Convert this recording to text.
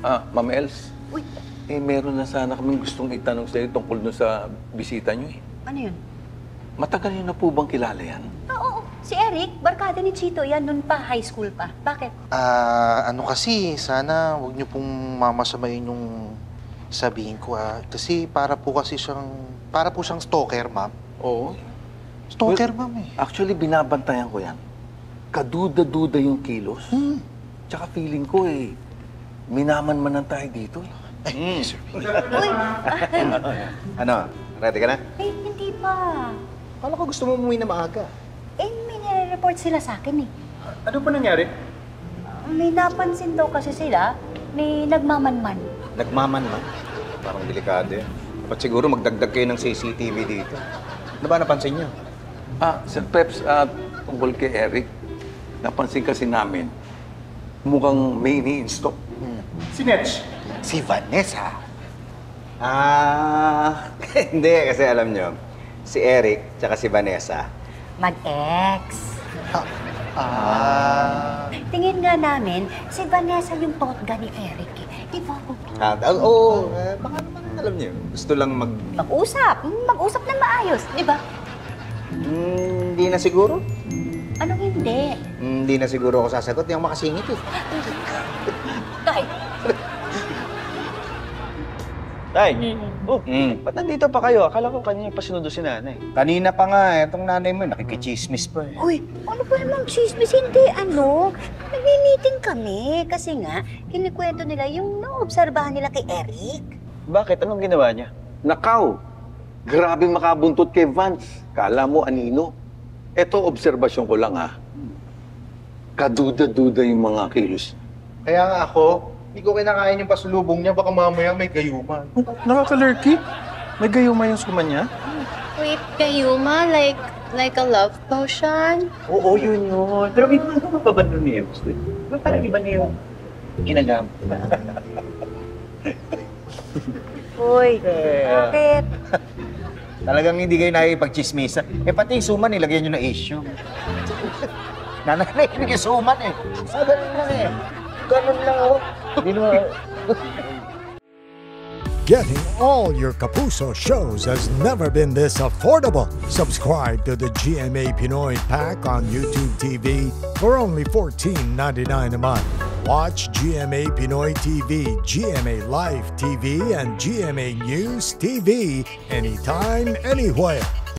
Ma'am Els, Uy, meron na sana kaming gustong itanong sa'yo tungkol dun sa bisita nyo eh. ano yun? Matagal nyo na po bang kilala yan? Oo. Si Eric, barkada ni Chito yan, nun pa, high school pa. Bakit? Ano kasi, sana huwag niyo pong mamasamain yung sabihin ko Kasi para po siyang stalker, ma'am. Oo. Stalker, ma'am eh. Actually, binabantayan ko yan. Kaduda-duda yung kilos. Tsaka feeling ko minaman-manan tayo dito eh. Sir. Uy, Ano? Ready ka na? hindi pa. Kala ko gusto mo umuwi na maaga. May nire-report sila sa akin eh. Ano pa nangyari? May napansin daw kasi sila, may nagmamanman. Nagmamanman? Parang delikado yan. Dapat siguro magdagdag kayo ng CCTV dito. Ano ba napansin niyo? Sir Peps, tungkol kay Eric, napansin kasi namin, mukhang may ini-install. Si Netch. Si Vanessa. Hindi. Kasi alam niyo, si Eric tsaka si Vanessa. Mag-ex. Tingin nga namin, si Vanessa yung totga ni Eric eh. Di ba? Oo. Baka naman alam niyo, gusto lang Mag-usap. Mag-usap na maayos, di ba? Hindi na siguro. Anong hindi? Hindi na siguro ako sasagot. Hindi ako makasingit eh. Tay. Tay, ba't nandito pa kayo? Akala ko kanina pa sinundo si nanay. Kanina pa nga, itong nanay mo, nakikichismis pa eh. Uy, ano ba namang chismis? Hindi, nag-meeting kami. Kasi nga, kinikwento nila yung naobserbahan nila kay Eric. Bakit? Anong ginawa niya? Nakaw! Grabing makabuntot kay Vance. Kala mo anino. Eto, obserbasyon ko lang Kaduda-duda yung mga kilos. Kaya nga ako, hindi ko kinakain yung pasulubong niya. Baka mamaya may gayuman. Nakaka-lurky? May gayuma yung suman niya? Wait, Gayuma? Like a love potion? Oo, yun. Pero may mga mapabando niya. Parang iba na yung ginagamit. Uy, bakit? Talagang hindi kayo nakikipagchismisan. Pati yung suman, nilagyan nyo na issue. Nananahimik yung suman eh. Sa ganun lang eh. Ganun lang ako. Hindi naman. Getting all your Kapuso shows has never been this affordable. Subscribe to the GMA Pinoy Pack on YouTube TV for only $14.99 a month. Watch GMA Pinoy TV, GMA Live TV, and GMA News TV anytime, anywhere.